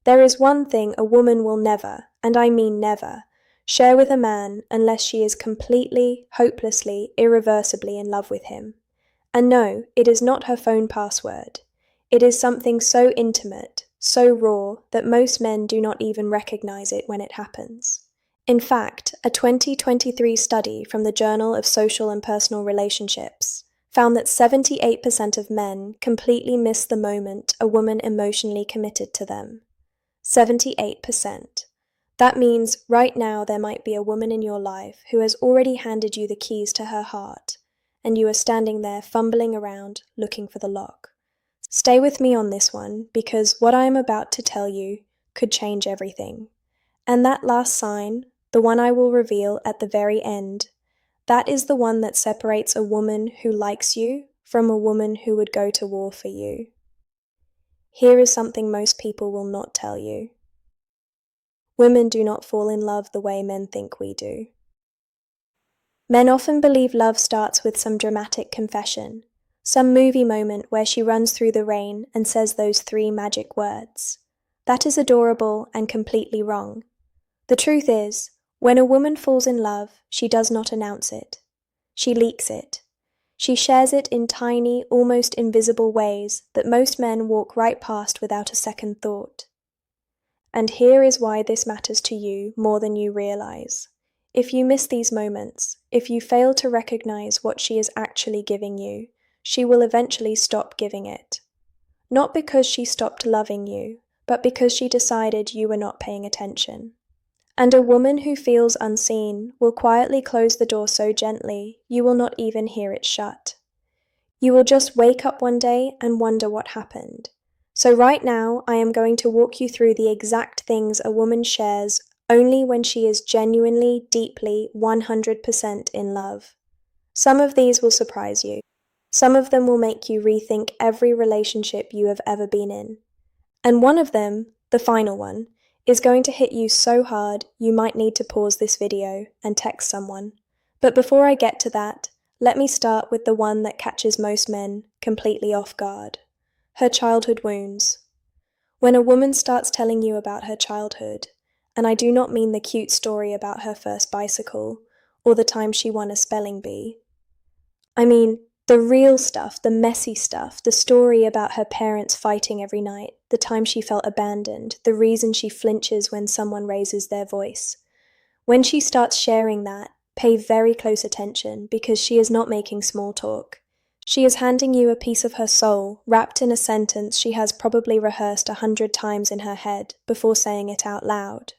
There is one thing a woman will never, and I mean never, share with a man unless she is completely, hopelessly, irreversibly in love with him. And no, it is not her phone password. It is something so intimate, so raw, that most men do not even recognize it when it happens. In fact, a 2023 study from the Journal of Social and Personal Relationships found that 78% of men completely miss the moment a woman emotionally committed to them. 78%. That means right now there might be a woman in your life who has already handed you the keys to her heart, and you are standing there fumbling around looking for the lock. Stay with me on this one, because what I am about to tell you could change everything. And that last sign, the one I will reveal at the very end, that is the one that separates a woman who likes you from a woman who would go to war for you. Here is something most people will not tell you. Women do not fall in love the way men think we do. Men often believe love starts with some dramatic confession, some movie moment where she runs through the rain and says those 3 magic words. That is adorable and completely wrong. The truth is, when a woman falls in love, she does not announce it. She leaks it. She shares it in tiny, almost invisible ways that most men walk right past without a second thought. And here is why this matters to you more than you realize. If you miss these moments, if you fail to recognize what she is actually giving you, she will eventually stop giving it. Not because she stopped loving you, but because she decided you were not paying attention. And a woman who feels unseen will quietly close the door so gently you will not even hear it shut. You will just wake up one day and wonder what happened. So right now, I am going to walk you through the exact things a woman shares only when she is genuinely, deeply, 100% in love. Some of these will surprise you. Some of them will make you rethink every relationship you have ever been in. And one of them, the final one, is going to hit you so hard you might need to pause this video and text someone. But before I get to that, let me start with the one that catches most men completely off guard. Her childhood wounds. When a woman starts telling you about her childhood, and I do not mean the cute story about her first bicycle, or the time she won a spelling bee. I mean, the real stuff, the messy stuff, the story about her parents fighting every night, the time she felt abandoned, the reason she flinches when someone raises their voice. When she starts sharing that, pay very close attention because she is not making small talk. She is handing you a piece of her soul, wrapped in a sentence she has probably rehearsed 100 times in her head before saying it out loud.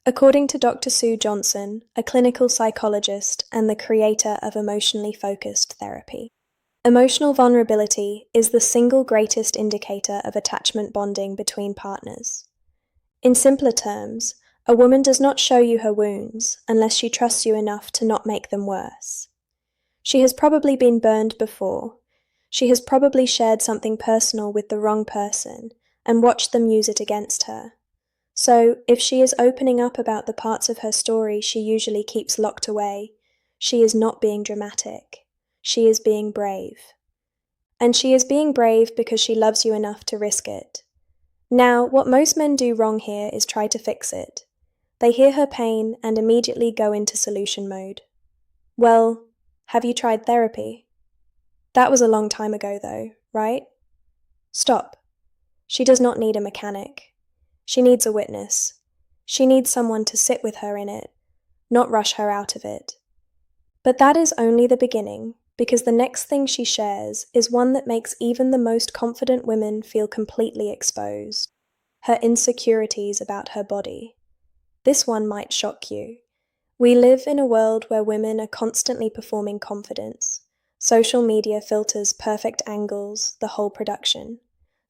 According to Dr. Sue Johnson, a clinical psychologist and the creator of emotionally focused therapy, emotional vulnerability is the single greatest indicator of attachment bonding between partners. In simpler terms, a woman does not show you her wounds unless she trusts you enough to not make them worse. She has probably been burned before. She has probably shared something personal with the wrong person and watched them use it against her. So, if she is opening up about the parts of her story she usually keeps locked away, she is not being dramatic. She is being brave. And she is being brave because she loves you enough to risk it. Now, what most men do wrong here is try to fix it. They hear her pain and immediately go into solution mode. Well, have you tried therapy? That was a long time ago though, right? Stop. She does not need a mechanic. She needs a witness. She needs someone to sit with her in it, not rush her out of it. But that is only the beginning, because the next thing she shares is one that makes even the most confident women feel completely exposed. Her insecurities about her body. This one might shock you. We live in a world where women are constantly performing confidence. Social media filters perfect angles, the whole production.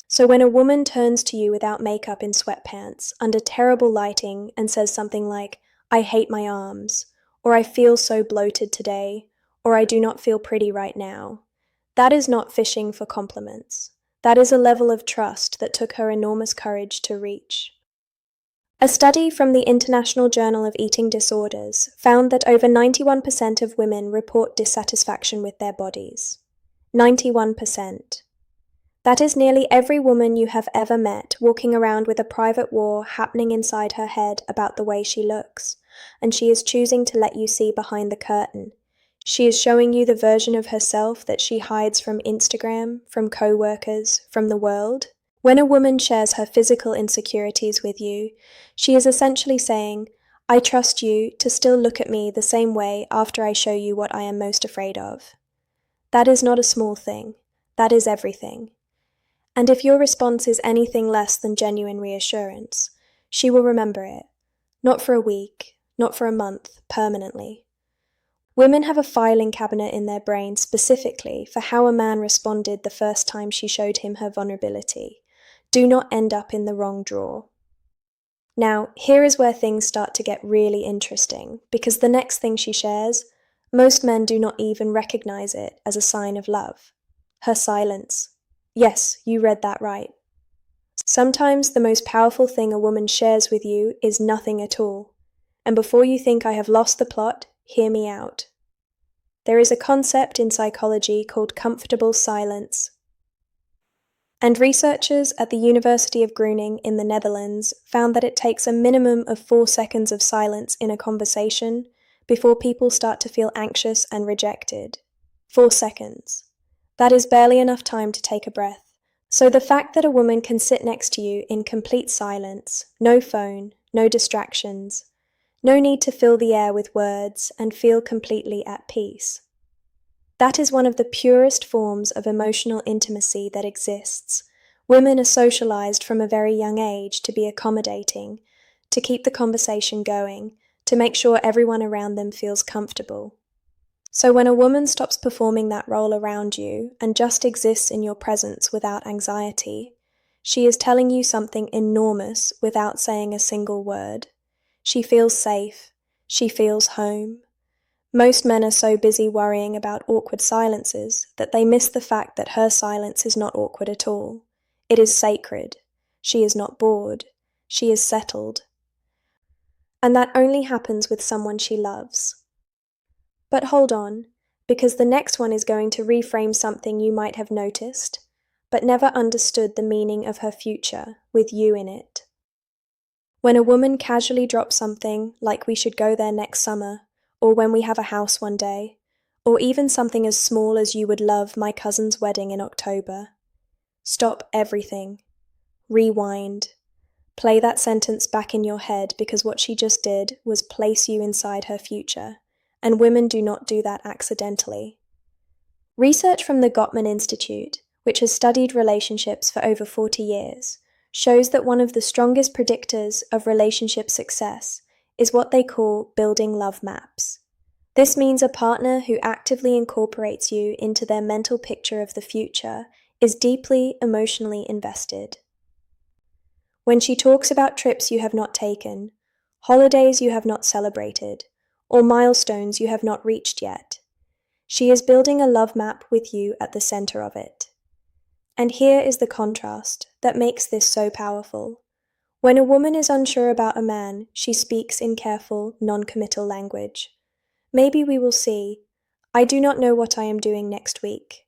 So when a woman turns to you without makeup in sweatpants, under terrible lighting, and says something like, "I hate my arms," or "I feel so bloated today," or "I do not feel pretty right now," that is not fishing for compliments. That is a level of trust that took her enormous courage to reach. A study from the International Journal of Eating Disorders found that over 91% of women report dissatisfaction with their bodies. 91%. That is nearly every woman you have ever met walking around with a private war happening inside her head about the way she looks, and she is choosing to let you see behind the curtain. She is showing you the version of herself that she hides from Instagram, from co-workers, from the world. When a woman shares her physical insecurities with you, she is essentially saying, I trust you to still look at me the same way after I show you what I am most afraid of. That is not a small thing. That is everything. And if your response is anything less than genuine reassurance, she will remember it. Not for a week, not for a month, permanently. Women have a filing cabinet in their brain specifically for how a man responded the first time she showed him her vulnerability. Do not end up in the wrong drawer. Now, here is where things start to get really interesting, because the next thing she shares, most men do not even recognize it as a sign of love. Her silence. Yes, you read that right. Sometimes the most powerful thing a woman shares with you is nothing at all. And before you think I have lost the plot, hear me out. There is a concept in psychology called comfortable silence. And researchers at the University of Groningen in the Netherlands found that it takes a minimum of 4 seconds of silence in a conversation before people start to feel anxious and rejected. 4 seconds. That is barely enough time to take a breath. So the fact that a woman can sit next to you in complete silence, no phone, no distractions, no need to fill the air with words, and feel completely at peace. That is one of the purest forms of emotional intimacy that exists. Women are socialized from a very young age to be accommodating, to keep the conversation going, to make sure everyone around them feels comfortable. So when a woman stops performing that role around you and just exists in your presence without anxiety, she is telling you something enormous without saying a single word. She feels safe. She feels home. Most men are so busy worrying about awkward silences that they miss the fact that her silence is not awkward at all. It is sacred. She is not bored. She is settled. And that only happens with someone she loves. But hold on, because the next one is going to reframe something you might have noticed, but never understood the meaning of her future with you in it. When a woman casually drops something like we should go there next summer, or when we have a house one day, or even something as small as you would love my cousin's wedding in October, stop everything. Rewind. Play that sentence back in your head, because what she just did was place you inside her future. And women do not do that accidentally. Research from the Gottman Institute, which has studied relationships for over 40 years, shows that one of the strongest predictors of relationship success is what they call building love maps. This means a partner who actively incorporates you into their mental picture of the future is deeply emotionally invested. When she talks about trips you have not taken, holidays you have not celebrated, or milestones you have not reached yet, she is building a love map with you at the center of it. And here is the contrast that makes this so powerful. When a woman is unsure about a man, she speaks in careful, non-committal language. Maybe we will see. I do not know what I am doing next week.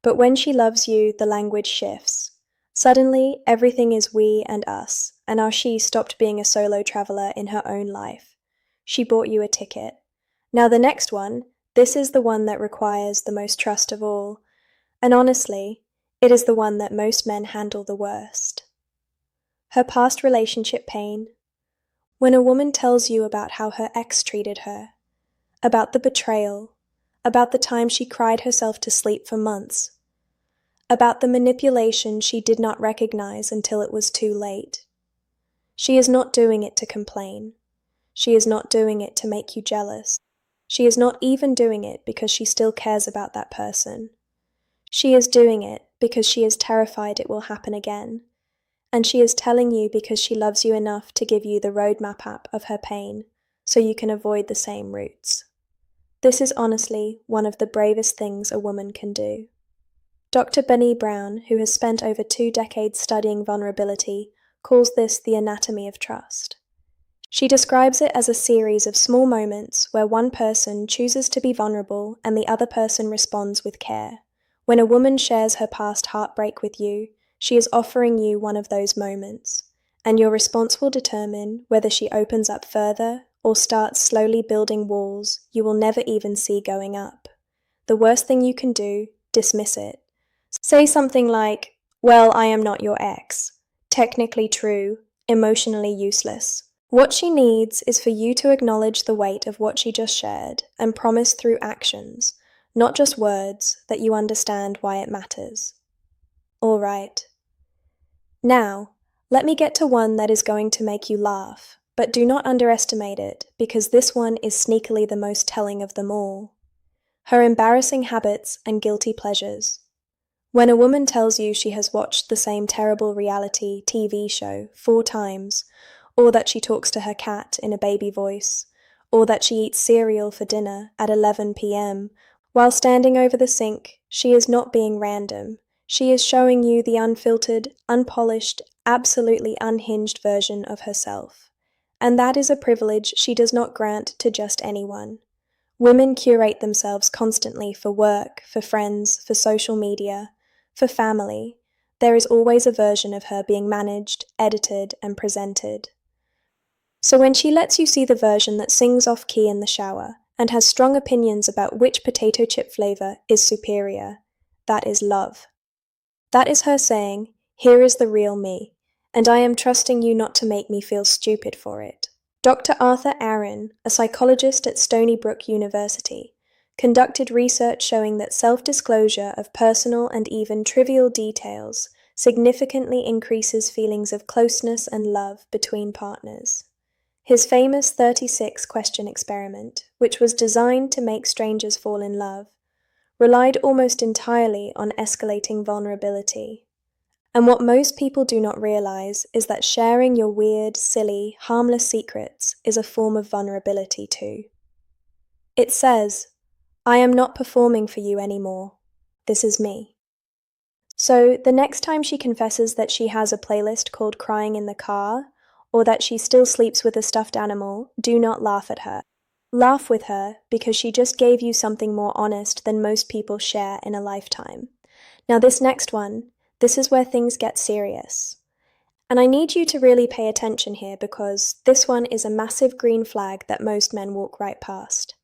But when she loves you, the language shifts. Suddenly, everything is we and us, and our she stopped being a solo traveler in her own life. She bought you a ticket. Now the next one, this is the one that requires the most trust of all. And honestly, it is the one that most men handle the worst. Her past relationship pain. When a woman tells you about how her ex treated her, about the betrayal, about the time she cried herself to sleep for months, about the manipulation she did not recognize until it was too late. She is not doing it to complain. She is not doing it to make you jealous. She is not even doing it because she still cares about that person. She is doing it because she is terrified it will happen again. And she is telling you because she loves you enough to give you the roadmap app of her pain, so you can avoid the same routes. This is honestly one of the bravest things a woman can do. Dr. Brené Brown, who has spent over 2 decades studying vulnerability, calls this the anatomy of trust. She describes it as a series of small moments where one person chooses to be vulnerable and the other person responds with care, When a woman shares her past heartbreak with you, she is offering you one of those moments, and your response will determine whether she opens up further or starts slowly building walls you will never even see going up. The worst thing you can do, dismiss it. Say something like, "Well, I am not your ex." Technically true, emotionally useless. What she needs is for you to acknowledge the weight of what she just shared and promise through actions, not just words, that you understand why it matters. All right. Now, let me get to one that is going to make you laugh, but do not underestimate it, because this one is sneakily the most telling of them all. Her embarrassing habits and guilty pleasures. When a woman tells you she has watched the same terrible reality TV show 4 times, or that she talks to her cat in a baby voice, or that she eats cereal for dinner at 11 p.m. while standing over the sink, she is not being random. She is showing you the unfiltered, unpolished, absolutely unhinged version of herself. And that is a privilege she does not grant to just anyone. Women curate themselves constantly for work, for friends, for social media, for family. There is always a version of her being managed, edited, and presented. So when she lets you see the version that sings off key in the shower and has strong opinions about which potato chip flavor is superior, that is love. That is her saying, "Here is the real me, and I am trusting you not to make me feel stupid for it." Dr. Arthur Aaron, a psychologist at Stony Brook University, conducted research showing that self-disclosure of personal and even trivial details significantly increases feelings of closeness and love between partners. His famous 36-question experiment, which was designed to make strangers fall in love, relied almost entirely on escalating vulnerability. And what most people do not realize is that sharing your weird, silly, harmless secrets is a form of vulnerability too. It says, "I am not performing for you anymore. This is me." So the next time she confesses that she has a playlist called Crying in the Car, or that she still sleeps with a stuffed animal, do not laugh at her. Laugh with her because she just gave you something more honest than most people share in a lifetime. Now this next one, this is where things get serious. And I need you to really pay attention here because this one is a massive green flag that most men walk right past.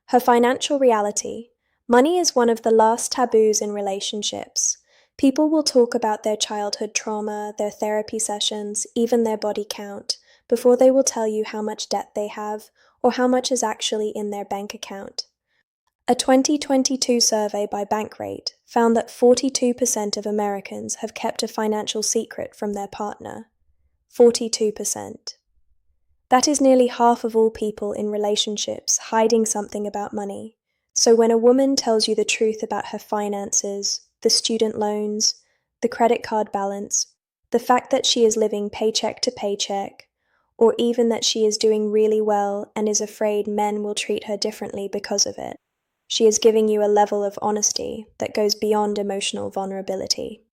Her financial reality. Money is one of the last taboos in relationships. People will talk about their childhood trauma, their therapy sessions, even their body count, before they will tell you how much debt they have or how much is actually in their bank account. A 2022 survey by Bankrate found that 42% of Americans have kept a financial secret from their partner. 42%. That is nearly half of all people in relationships hiding something about money. So when a woman tells you the truth about her finances, the student loans, the credit card balance, the fact that she is living paycheck to paycheck, or even that she is doing really well and is afraid men will treat her differently because of it, she is giving you a level of honesty that goes beyond emotional vulnerability.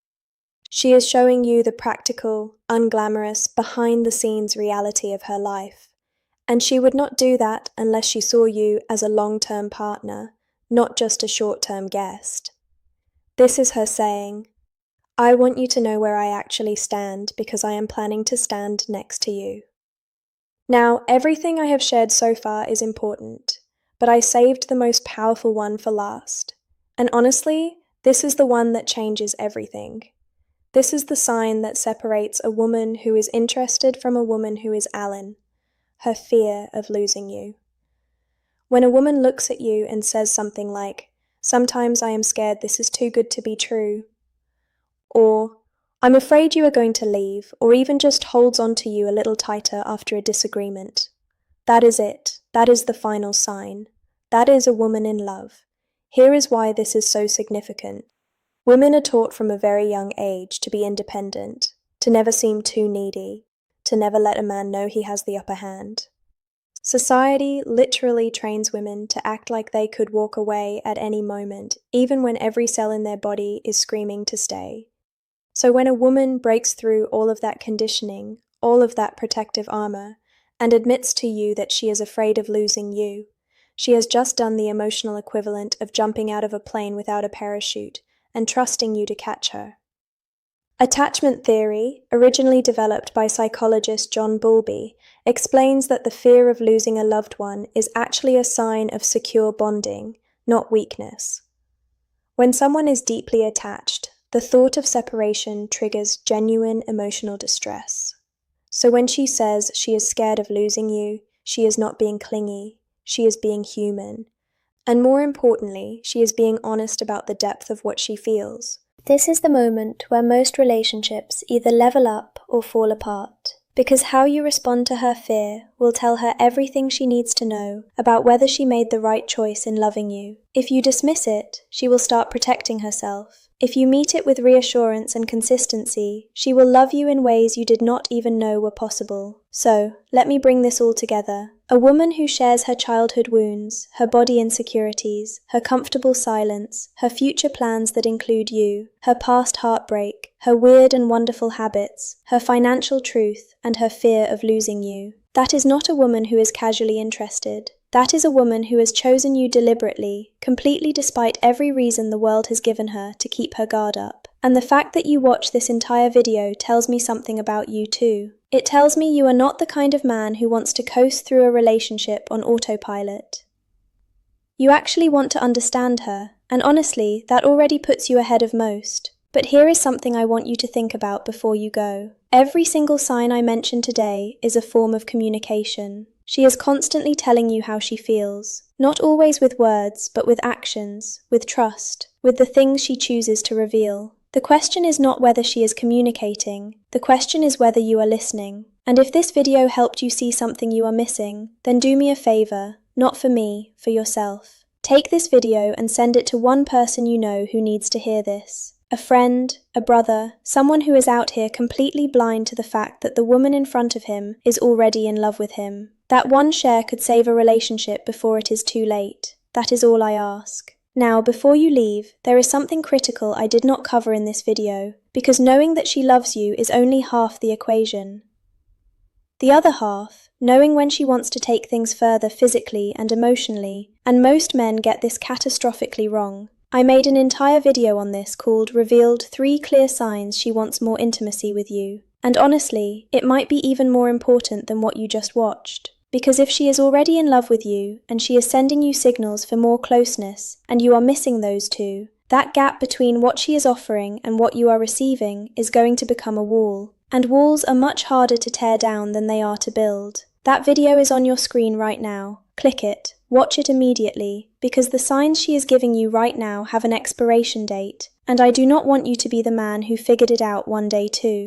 She is showing you the practical, unglamorous, behind-the-scenes reality of her life, and she would not do that unless she saw you as a long-term partner, not just a short-term guest. This is her saying, "I want you to know where I actually stand because I am planning to stand next to you." Now, everything I have shared so far is important, but I saved the most powerful one for last. And honestly, this is the one that changes everything. This is the sign that separates a woman who is interested from a woman who is Alan, her fear of losing you. When a woman looks at you and says something like, "Sometimes I am scared this is too good to be true," or "I'm afraid you are going to leave," or even just holds on to you a little tighter after a disagreement. That is it. That is the final sign. That is a woman in love. Here is why this is so significant. Women are taught from a very young age to be independent, to never seem too needy, to never let a man know he has the upper hand. Society literally trains women to act like they could walk away at any moment, even when every cell in their body is screaming to stay. So when a woman breaks through all of that conditioning, all of that protective armor, and admits to you that she is afraid of losing you, she has just done the emotional equivalent of jumping out of a plane without a parachute and trusting you to catch her. Attachment theory, originally developed by psychologist John Bowlby, explains that the fear of losing a loved one is actually a sign of secure bonding, not weakness. When someone is deeply attached, the thought of separation triggers genuine emotional distress. So when she says she is scared of losing you, she is not being clingy, she is being human. And more importantly, she is being honest about the depth of what she feels. This is the moment where most relationships either level up or fall apart, because how you respond to her fear will tell her everything she needs to know about whether she made the right choice in loving you. If you dismiss it, she will start protecting herself. If you meet it with reassurance and consistency, she will love you in ways you did not even know were possible. So, let me bring this all together. A woman who shares her childhood wounds, her body insecurities, her comfortable silence, her future plans that include you, her past heartbreak, her weird and wonderful habits, her financial truth, and her fear of losing you. That is not a woman who is casually interested. That is a woman who has chosen you deliberately, completely despite every reason the world has given her to keep her guard up. And the fact that you watch this entire video tells me something about you too. It tells me you are not the kind of man who wants to coast through a relationship on autopilot. You actually want to understand her, and honestly, that already puts you ahead of most. But here is something I want you to think about before you go. Every single sign I mentioned today is a form of communication. She is constantly telling you how she feels, not always with words, but with actions, with trust, with the things she chooses to reveal. The question is not whether she is communicating, the question is whether you are listening. And if this video helped you see something you are missing, then do me a favor, not for me, for yourself. Take this video and send it to one person you know who needs to hear this. A friend, a brother, someone who is out here completely blind to the fact that the woman in front of him is already in love with him. That one share could save a relationship before it is too late. That is all I ask. Now, before you leave, there is something critical I did not cover in this video, because knowing that she loves you is only half the equation. The other half, knowing when she wants to take things further physically and emotionally, and most men get this catastrophically wrong. I made an entire video on this called Revealed 3 Clear Signs She Wants More Intimacy with You. And honestly, it might be even more important than what you just watched. Because if she is already in love with you, and she is sending you signals for more closeness, and you are missing those two, that gap between what she is offering and what you are receiving is going to become a wall. And walls are much harder to tear down than they are to build. That video is on your screen right now. Click it. Watch it immediately, because the signs she is giving you right now have an expiration date, and I do not want you to be the man who figured it out one day too.